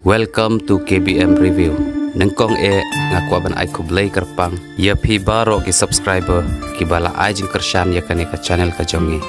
Welcome to KBM Review. Nengkong ngaku aban ai kublai kerpang. Ya pi baro ki subscriber ki bala ai jing kershan ya kane ka channel ka jongi.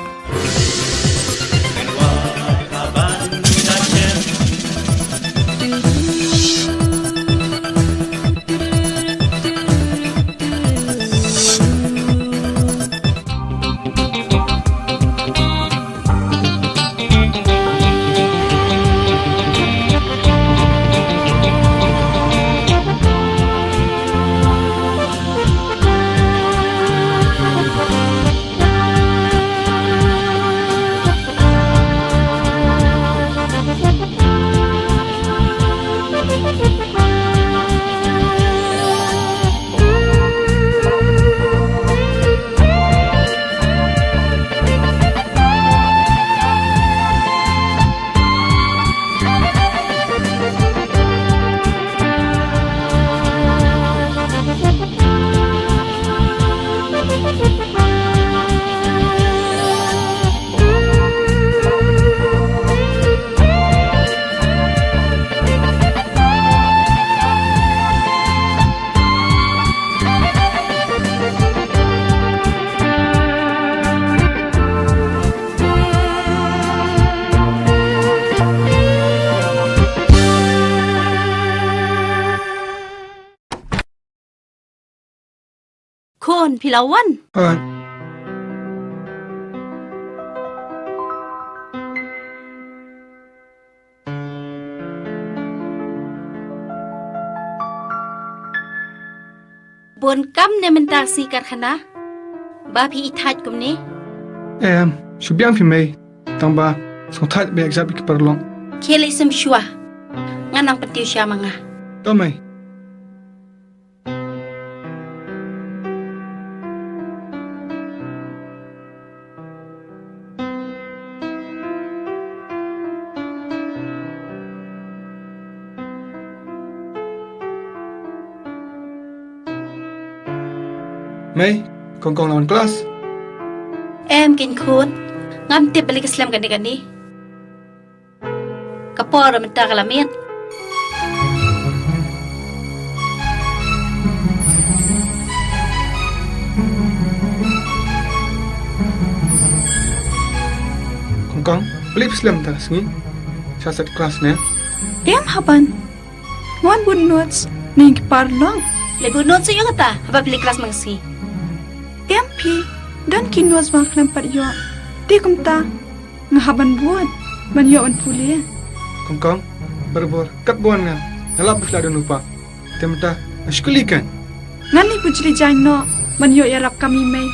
Kon Pilawan. Bon kam ne mentasi karkhana. Babi ithat kum ne. Subiang fi mai tamba song that be exam ki perlong. Kele sem shua. Nganang petiu sya manga. Tomai Mai, kong lawan kelas. Em kin khut. Ngam te balik Islam kan ni. Kapor menta kalamit. Kong, balik Islam tak sengi. Sasat kelas ne. Em haban. Wan bun notes ning parlong. Lebu not sa kata. Haba balik kelas mangsi. MP dan kinwas maklam par yo. Di kumta ngahaban buat man yo an puli. Kong, berbor kat buan nga. Nalap bisla dan lupa. Temta askulikan. Ngani pujri jaino man yo yarap kami may.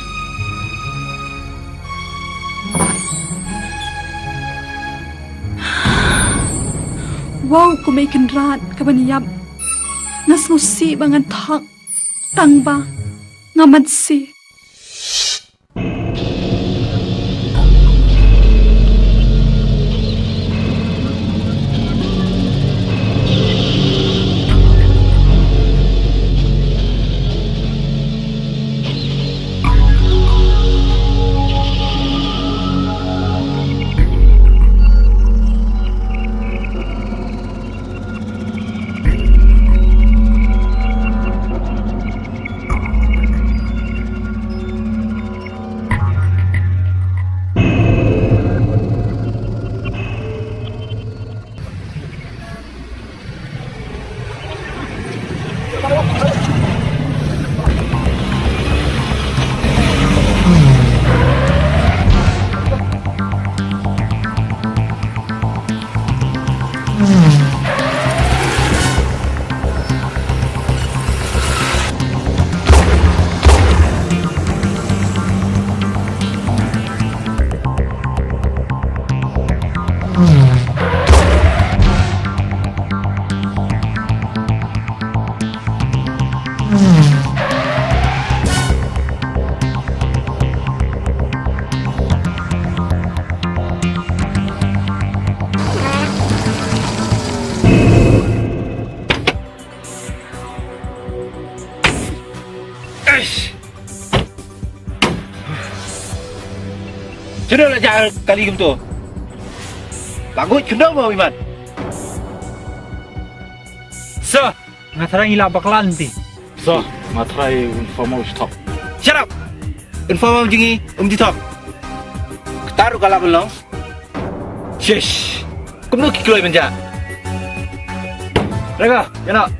Wow, kumay kenrat kabaniyab. Nas musi bangan thak. Tangba ngamad si. Sudah nak jalan kali tu. Bangun kena mau Iman. So, ngatrai ngila bakalan ti. So, matrai informal stop. Shut up. Informal jingi tok. Taruh kalap belong. Shish. Kumno kikloi menja. Rega, yana.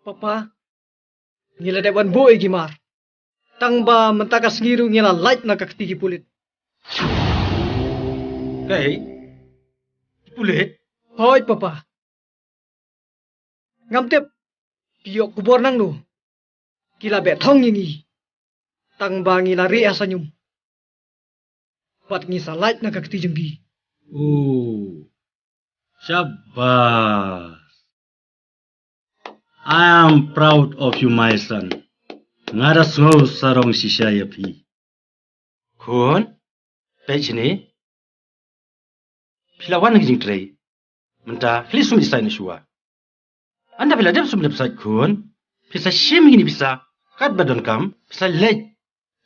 Papa, ngila dewan boy gimar. Tang ba mentakas ngiru ngila light na kakti pulit. Kay. Pulit. Hoy papa. Ngamtep piyok kubor nang no. Kila betong yingi. Tang ba ngila ri asanyum. Pat ngisa light na kakti jenggi. Oh, Shabbas. I am proud of you, my son. Ngada sungo sarong shisha yapi. Kun. Page ni. Pilawan ngi jing tray. Menta kli sum disai nishua. Anda bila dem sum lebsai kun. Pisa shim ngi bisa. Kat badon kam. Pisa lej.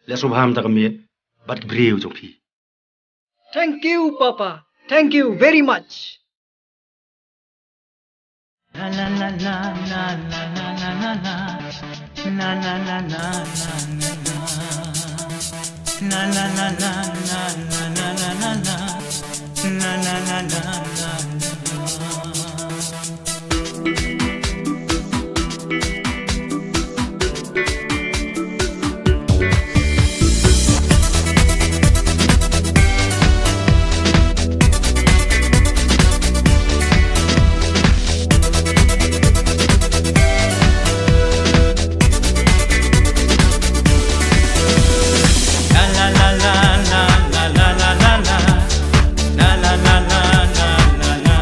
Le subham ta kamit. Bat breu jong pi. Thank you, Papa. Thank you very much. La la la la la la la la la la. La la la la la la la. La la la la la la la la la la. La la la la la la. La la la la la la la la la la la la la la la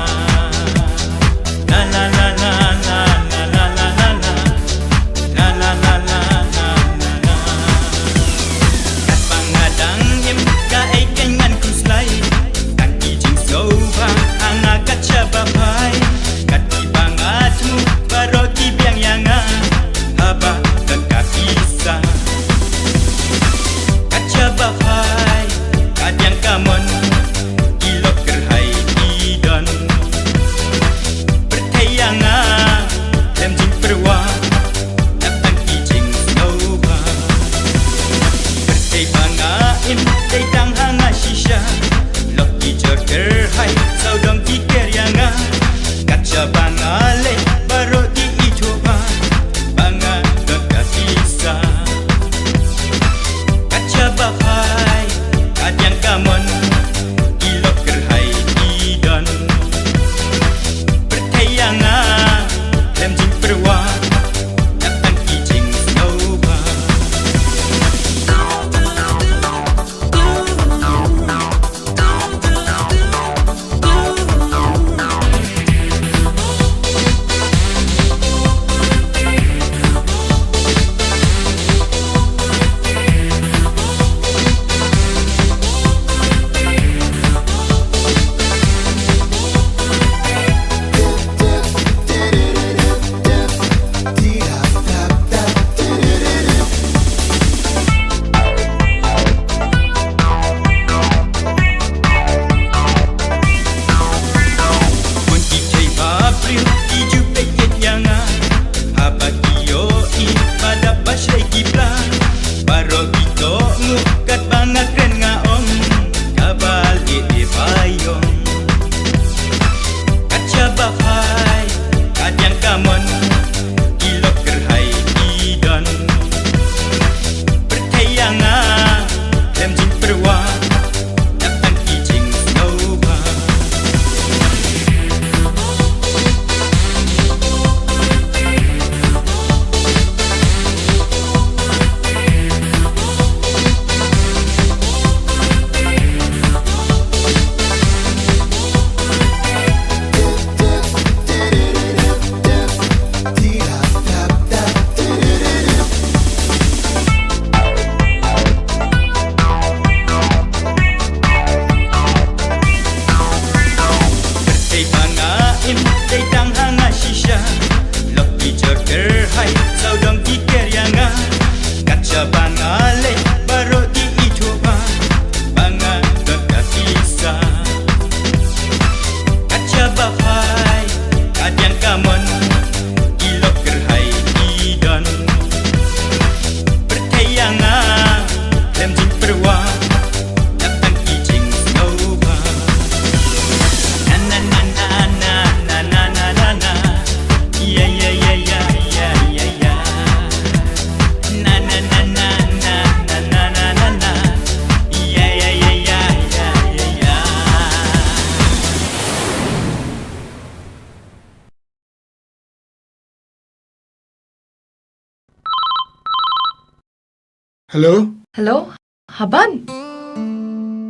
Halo? Hello? Haban?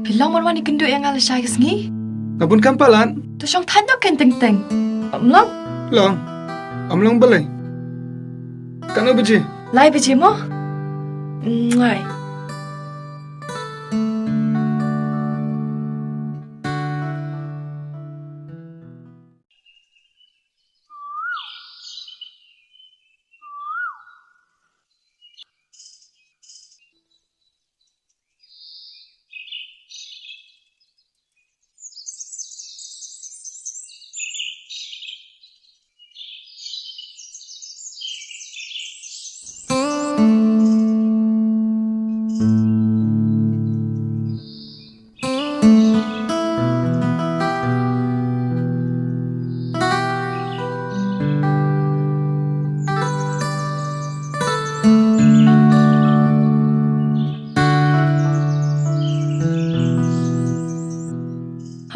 Pilang marwani kendo yang ala siya ngi? Ngapun kampalan? To siyang tanyo ken ting-ting. Amlang? Long. Amlang balay. Kano baji? Lai biji mo? Ngay.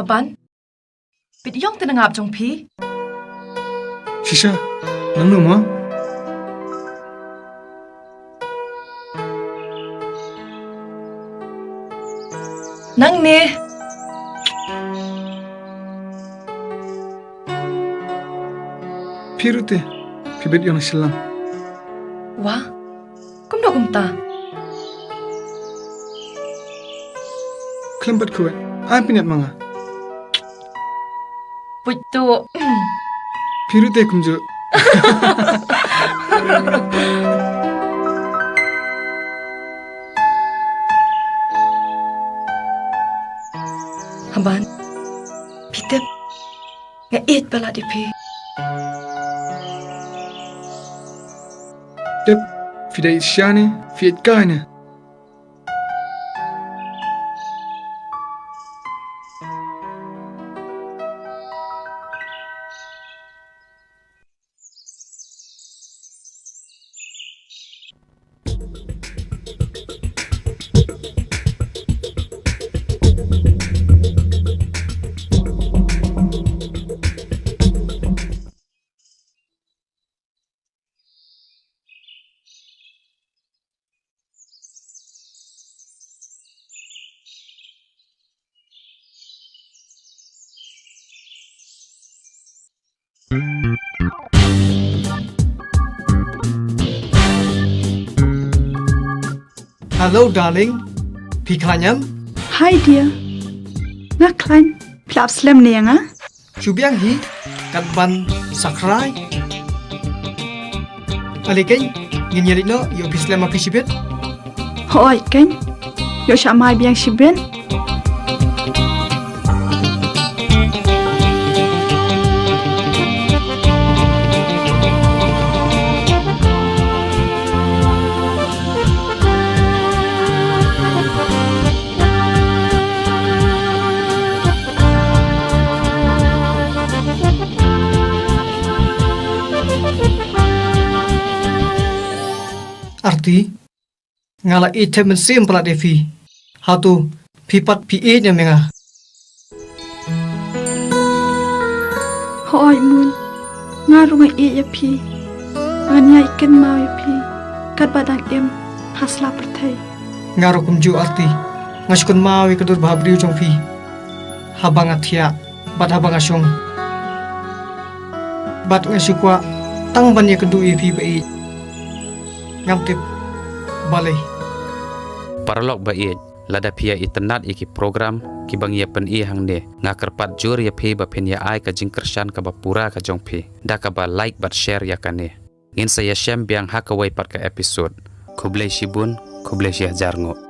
Haban? Bidiyong tinangap jong pi? Shisha, nang mo? Nang ni? Pirute, pibit yung silang. Wah? Kumdo kumta? Kelempat kuat. Ay pinat mga. Puto. Pirute kumjo. Haban? Pitip. Ngait bala di pi. Dep, fidai siane, fiat kaina. Hello, darling. Piklanyam? Hi dear. Naklan. Plap slam ni yang ah? Chubiang hi? Katban sakrai? Alikay, nginyerit no, yo pislam apisibet? Hoy kan? Yo siya mai biang siben? Arti ngala item mesim pala devi hatu pipat pi nya menga Hoy mun. Ngaru ngai ya pi. Anya ikan mau ya pi. Kat badang em hasla pertai. ngaro kumju arti ngashkun mawi kedur bhabriu jong pi habang athia bat habang asung bat ngasukwa tang ban ya kedu pi bai ngamtip balai Paralog bait lada pia itenat iki program ki bang ia pen i hang ne ngakerpat jur ya phi ba pen ya ai ka jingkershan ka ba pura ka jong phi da ka ba like bat share ya kane ngin saya shem biang hakawai pat ka episode kublai shibun kublai shi hajar ngo